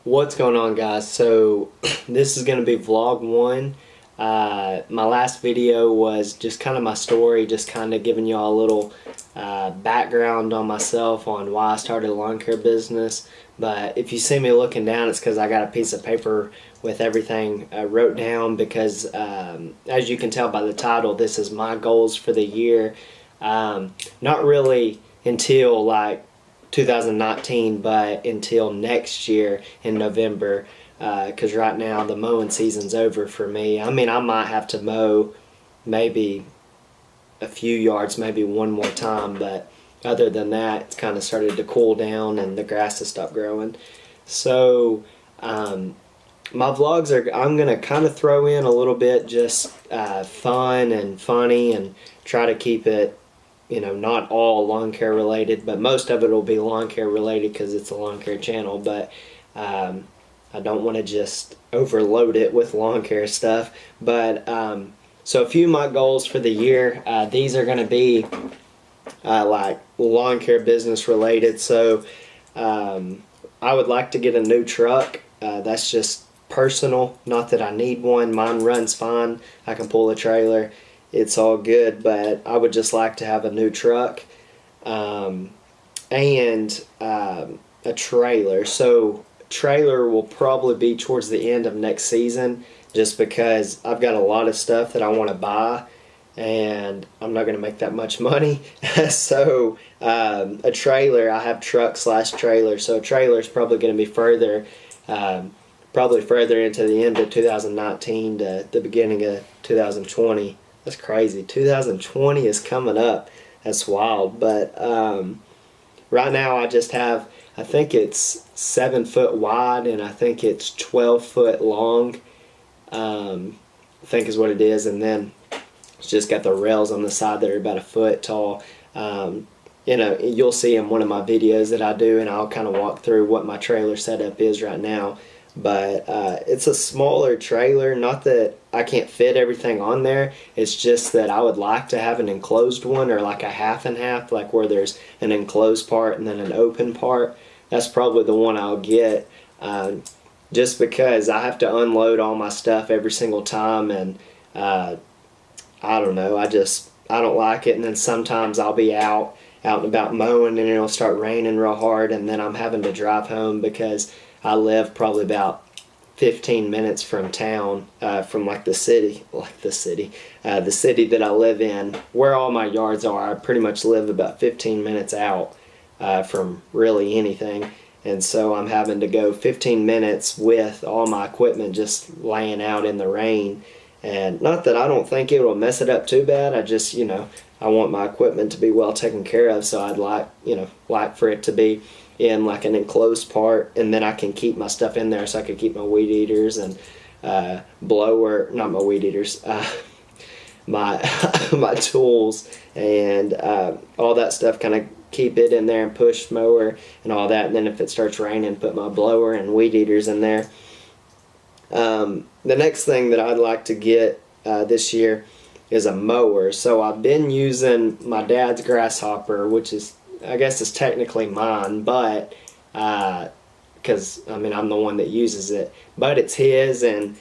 What's going on, guys? So this is going to be vlog one. My last video was just kind of my story, just kind of giving y'all a little background on myself, on why I started a lawn care business. But if you see me looking down, it's because I got a piece of paper with everything wrote down, because as you can tell by the title, this is my goals for the year. Not really until like 2019, but until next year in November, because right now the mowing season's over for me. I mean, I might have to mow maybe a few yards, maybe one more time, but other than that, it's kind of started to cool down and the grass has stopped growing. So my vlogs are, I'm going to kind of throw in a little bit just fun and funny, and try to keep it, you know, not all lawn care related, but most of it will be lawn care related because it's a lawn care channel. But I don't want to just overload it with lawn care stuff. But so a few of my goals for the year, these are going to be like lawn care business related. So I would like to get a new truck. That's just personal, not that I need one. Mine runs fine. I can pull a trailer. It's all good, but I would just like to have a new truck and a trailer. So trailer will probably be towards the end of next season, just because I've got a lot of stuff that I want to buy and I'm not going to make that much money. So a trailer, I have truck slash trailer, so a trailer is probably going to be probably further into the end of 2019 to the beginning of 2020. That's crazy. 2020 is coming up. That's wild. But right now I just have, I think it's 7 foot wide and I think it's 12 foot long. I think is what it is. And then it's just got the rails on the side that are about a foot tall. You know, you'll see in one of my videos that I do, and I'll kind of walk through what my trailer setup is right now. But it's a smaller trailer. Not that I can't fit everything on there. It's just that I would like to have an enclosed one, or like a half and half, like where there's an enclosed part and then an open part. That's probably the one I'll get, just because I have to unload all my stuff every single time, and I don't know. I don't like it. And then sometimes I'll be out and about mowing, and it'll start raining real hard, and then I'm having to drive home because I live probably about 15 minutes from town, from like the city that I live in, where all my yards are. I pretty much live about 15 minutes out from really anything, and so I'm having to go 15 minutes with all my equipment just laying out in the rain. And not that I don't think it will mess it up too bad. I just, you know, I want my equipment to be well taken care of, so I'd like, you know, like for it to be in like an enclosed part, and then I can keep my stuff in there, so I could keep my weed eaters and blower, not my weed eaters, my my tools and all that stuff, kind of keep it in there, and push mower and all that. And then if it starts raining, put my blower and weed eaters in there. The next thing that I'd like to get this year is a mower. So I've been using my dad's grasshopper, which is, I guess it's technically mine, but because I mean, I'm the one that uses it, but it's his, and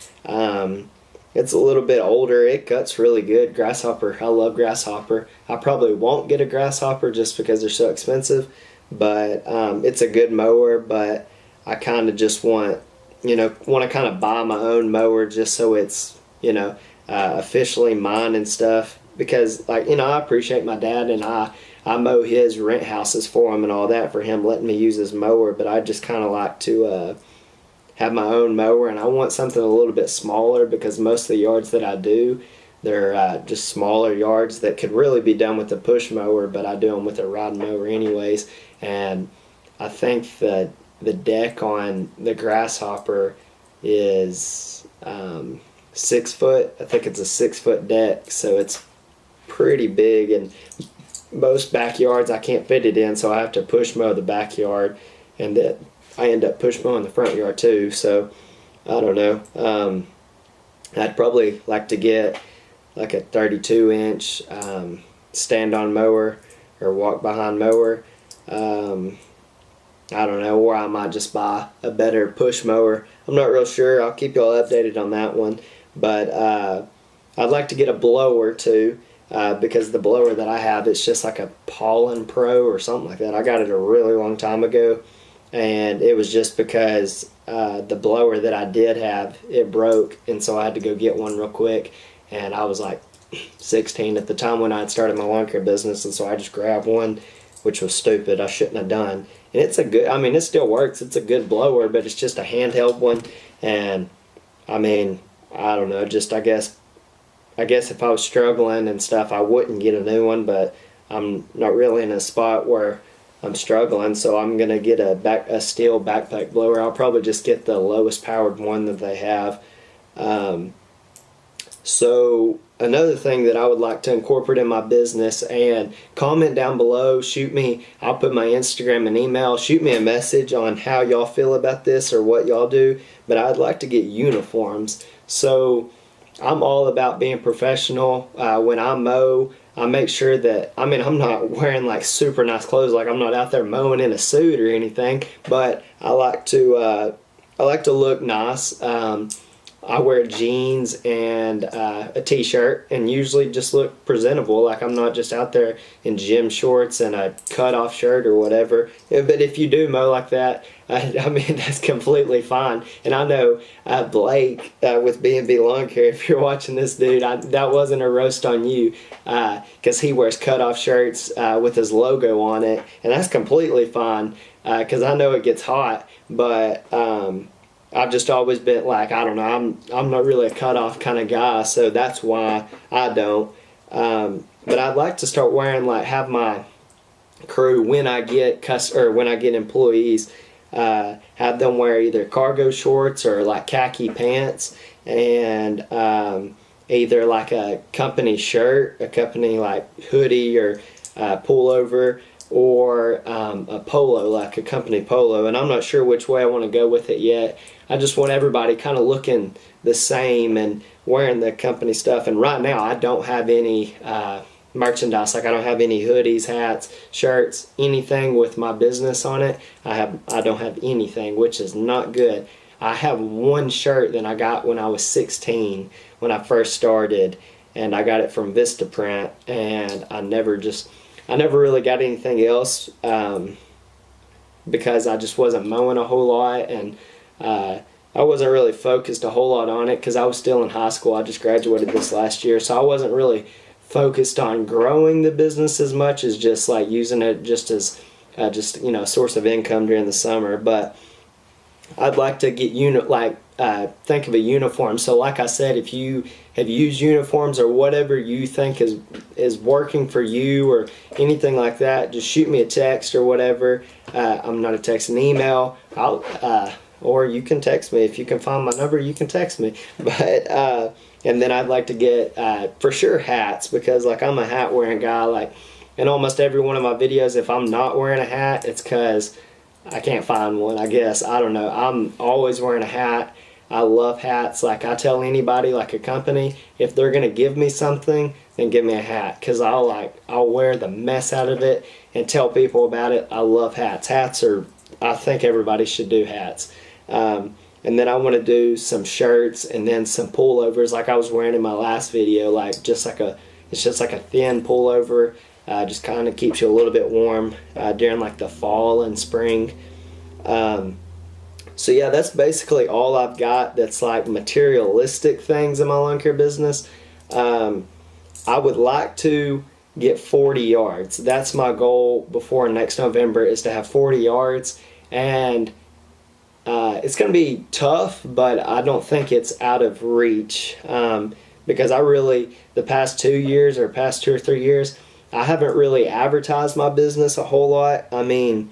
it's a little bit older. It cuts really good. Grasshopper, I love grasshopper. I probably won't get a grasshopper just because they're so expensive, but it's a good mower. But I kind of just want to kind of buy my own mower, just so it's, you know, officially mine and stuff, because, like, you know, I appreciate my dad, and I mow his rent houses for him and all that, for him letting me use his mower. But I just kind of like to have my own mower, and I want something a little bit smaller, because most of the yards that I do, they're just smaller yards that could really be done with a push mower, but I do them with a rod mower anyways. And I think that the deck on the grasshopper is 6 foot. I think it's a 6 foot deck, so it's pretty big, and most backyards I can't fit it in, so I have to push mow the backyard, and that I end up push mowing the front yard too. So I don't know. I'd probably like to get like a 32-inch stand-on mower or walk-behind mower. I don't know, or I might just buy a better push mower. I'm not real sure. I'll keep y'all updated on that one. But I'd like to get a blower too, because the blower that I have, it's just like a Pollen Pro or something like that. I got it a really long time ago, and it was just because the blower that I did have, it broke, and so I had to go get one real quick. And I was like 16 at the time when I had started my lawn care business, and so I just grabbed one, which was stupid. I shouldn't have done. And it's a good, I mean, it still works. It's a good blower, but it's just a handheld one. And I mean, I don't know, just I guess if I was struggling and stuff, I wouldn't get a new one, but I'm not really in a spot where I'm struggling, so I'm gonna get a steel backpack blower. I'll probably just get the lowest powered one that they have. Um, so another thing that I would like to incorporate in my business, and comment down below, shoot me, I'll put my Instagram and email, shoot me a message on how y'all feel about this or what y'all do, but I'd like to get uniforms. So I'm all about being professional. When I mow, I make sure that, I mean, I'm not wearing like super nice clothes, like I'm not out there mowing in a suit or anything, but I like to look nice. I wear jeans and a t-shirt, and usually just look presentable, like I'm not just out there in gym shorts and a cut-off shirt or whatever. Yeah, but if you do mow like that, I mean, that's completely fine. And I know Blake with B&B Lawn Care, if you're watching this, dude, that wasn't a roast on you, because he wears cut-off shirts with his logo on it, and that's completely fine, because I know it gets hot, but I've just always been like, I don't know, I'm not really a cutoff kind of guy, so that's why I don't. But I'd like to start wearing, like, have my crew, when I get when I get employees, have them wear either cargo shorts or like khaki pants, and either like a company shirt, a company like hoodie or pullover, or a polo, like a company polo. And I'm not sure which way I want to go with it yet. I just want everybody kind of looking the same and wearing the company stuff. And right now I don't have any merchandise, like I don't have any hoodies, hats, shirts, anything with my business on it. I don't have anything, which is not good. I have one shirt that I got when I was 16, when I first started, and I got it from Vistaprint, and I never really got anything else, because I just wasn't mowing a whole lot, and I wasn't really focused a whole lot on it because I was still in high school. I just graduated this last year, so I wasn't really focused on growing the business as much as just like using it just as a source of income during the summer. But I'd like to get think of a uniform. So like I said, if you have used uniforms or whatever you think is working for you or anything like that, just shoot me a text or whatever. I'm not a text, an email. Or you can text me. If you can find my number, you can text me. But and then I'd like to get for sure hats, because like I'm a hat wearing guy. Like in almost every one of my videos, if I'm not wearing a hat, it's because I can't find one, I guess. I don't know. I'm always wearing a hat. I love hats. Like I tell anybody, like a company, if they're gonna give me something, then give me a hat, because I'll wear the mess out of it and tell people about it. I love hats. I think everybody should do hats. And then I want to do some shirts and then some pullovers like I was wearing in my last video, like it's just like a thin pullover, just kind of keeps you a little bit warm during like the fall and spring. So yeah, that's basically all I've got that's like materialistic things in my lawn care business. I would like to get 40 yards. That's my goal before next November, is to have 40 yards. And it's going to be tough, but I don't think it's out of reach, because the past 2 years or past 2 or 3 years, I haven't really advertised my business a whole lot. I mean,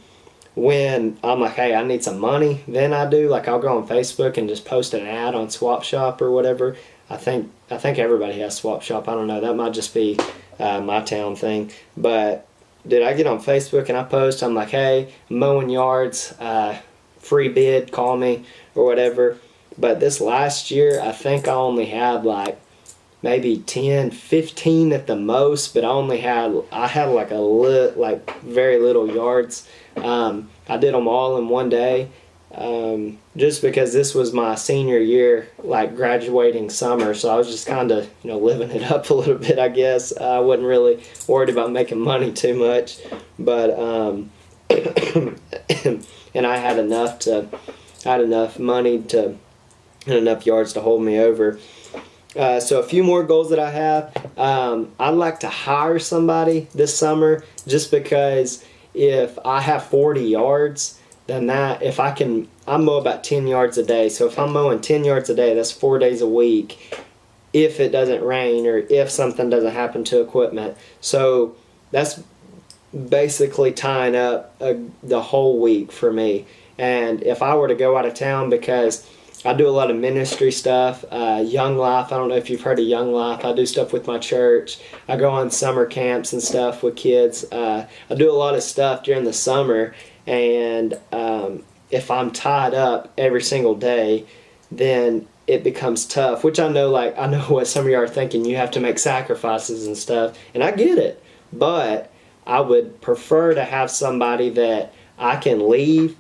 when I'm like, hey, I need some money, then I do. Like I'll go on Facebook and just post an ad on Swap Shop or whatever. I think everybody has Swap Shop. I don't know. That might just be my town thing. But did I get on Facebook and I post? I'm like, hey, I'm mowing yards. Free bid, call me or whatever. But this last year, I think I only had like maybe 10, 15 at the most, but I had like very little yards. I did them all in one day. Just because this was my senior year, like graduating summer, so I was just kind of, living it up a little bit, I guess. I wasn't really worried about making money too much, but and I had enough money to and enough yards to hold me over. So a few more goals that I have. I'd like to hire somebody this summer, just because if I have 40 yards, then I mow about 10 yards a day. So if I'm mowing 10 yards a day, that's 4 days a week if it doesn't rain or if something doesn't happen to equipment. So that's basically tying up the whole week for me. And if I were to go out of town, because I do a lot of ministry stuff, Young Life, I don't know if you've heard of Young Life. I do stuff with my church. I go on summer camps and stuff with kids. I do a lot of stuff during the summer, and if I'm tied up every single day, then it becomes tough, which I know what some of you are thinking. You have to make sacrifices and stuff, and I get it. But I would prefer to have somebody that I can leave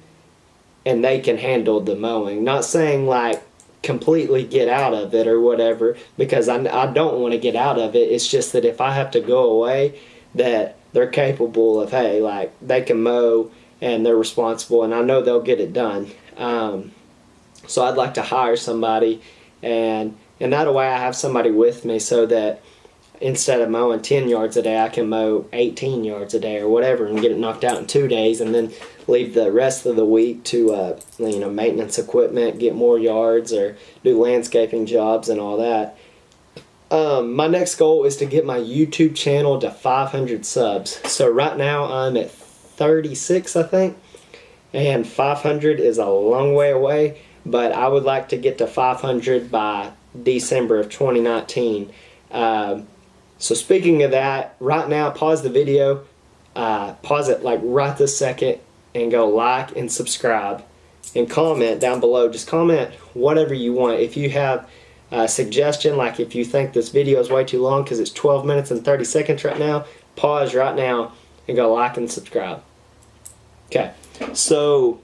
and they can handle the mowing. Not saying like completely get out of it or whatever, because I don't want to get out of it. It's just that if I have to go away, that they're capable of, hey, like they can mow and they're responsible, and I know they'll get it done. So I'd like to hire somebody, and that way I have somebody with me, so that instead of mowing 10 yards a day, I can mow 18 yards a day or whatever, and get it knocked out in 2 days, and then leave the rest of the week to maintenance equipment, get more yards, or do landscaping jobs and all that. My next goal is to get my YouTube channel to 500 subs. So right now I'm at 36, I think, and 500 is a long way away, but I would like to get to 500 by December of 2019. So speaking of that, right now, pause the video, pause it like right this second, and go like and subscribe, and comment down below. Just comment whatever you want. If you have a suggestion, like if you think this video is way too long because it's 12 minutes and 30 seconds right now, pause right now and go like and subscribe. Okay, so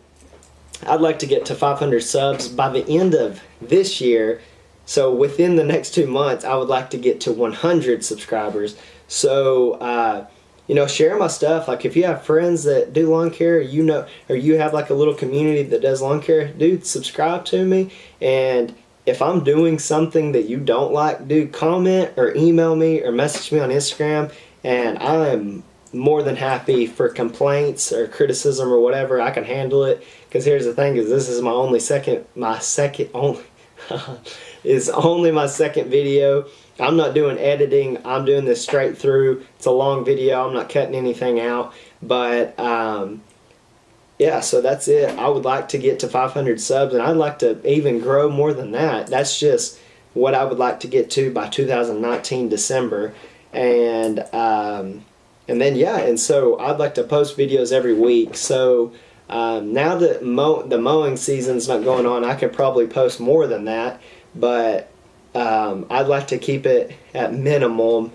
I'd like to get to 500 subs by the end of this year. So within the next 2 months, I would like to get to 100 subscribers. So, share my stuff. Like if you have friends that do lawn care, or you have like a little community that does lawn care, dude, subscribe to me. And if I'm doing something that you don't like, dude, comment or email me or message me on Instagram, and I'm more than happy for complaints or criticism or whatever. I can handle it, because here's the thing: is this is it's only my second video. I'm not doing editing. I'm doing this straight through. It's a long video. I'm not cutting anything out. But yeah, so that's it. I would like to get to 500 subs, and I'd like to even grow more than that. That's just what I would like to get to by 2019 December. And then yeah, and so I'd like to post videos every week. So now that the mowing season's not going on, I could probably post more than that. But I'd like to keep it at minimum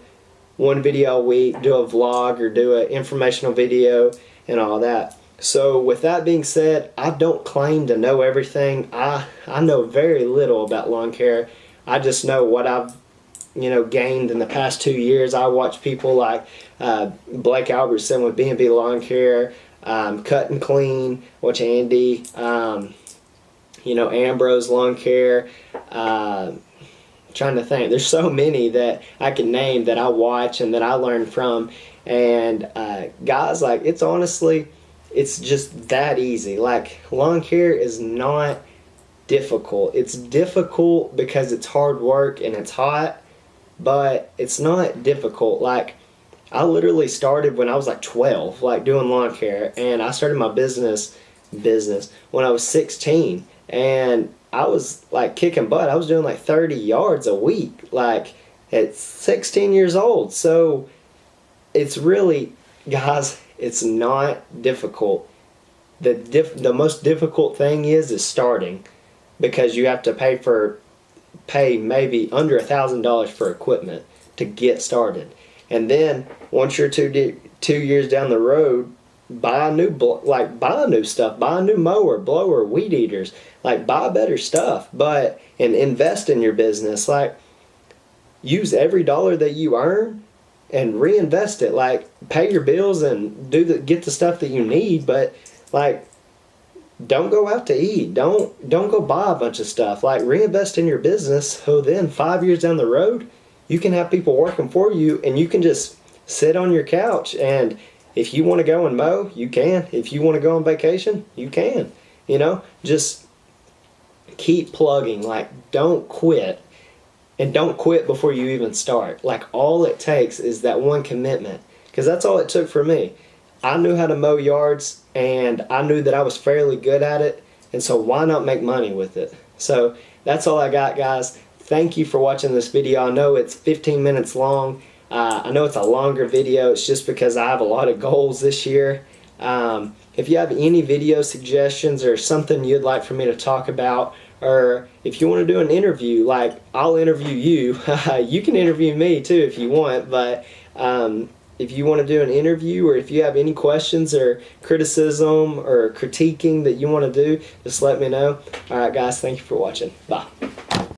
1 video a week, do a vlog or do an informational video and all that. So with that being said, I don't claim to know everything. I know very little about lawn care. I just know what I've gained in the past 2 years. I watch people like Blake Albertson with B&B Lawn Care, Cut and Clean, watch Andy, Ambrose Lawn Care, trying to think. There's so many that I can name that I watch and that I learn from. And guys, like, it's just that easy. Like, lawn care is not difficult. It's difficult because it's hard work and it's hot, but it's not difficult. Like, I literally started when I was like 12, like doing lawn care, and I started my business when I was 16, and I was like kicking butt. I was doing like 30 yards a week, like at 16 years old. So it's really, guys, it's not difficult. The most difficult thing is starting, because you have to pay maybe under $1,000 for equipment to get started. And then once you're two years down the road, buy buy new stuff, buy a new mower, blower, weed eaters, like buy better stuff, but and invest in your business. Like use every dollar that you earn and reinvest it. Like pay your bills and get the stuff that you need, but like don't go out to eat. Don't go buy a bunch of stuff. Like reinvest in your business so then 5 years down the road you can have people working for you and you can just sit on your couch, and if you want to go and mow, you can. If you want to go on vacation, you can. Just keep plugging. Like don't quit. And don't quit before you even start. Like all it takes is that one commitment. Because that's all it took for me. I knew how to mow yards and I knew that I was fairly good at it. And so why not make money with it? So that's all I got, guys. Thank you for watching this video. I know it's 15 minutes long. I know it's a longer video. It's just because I have a lot of goals this year. If you have any video suggestions or something you'd like for me to talk about, or if you want to do an interview, like I'll interview you. You can interview me too if you want, but if you want to do an interview or if you have any questions or criticism or critiquing that you want to do, just let me know. Alright guys, thank you for watching. Bye.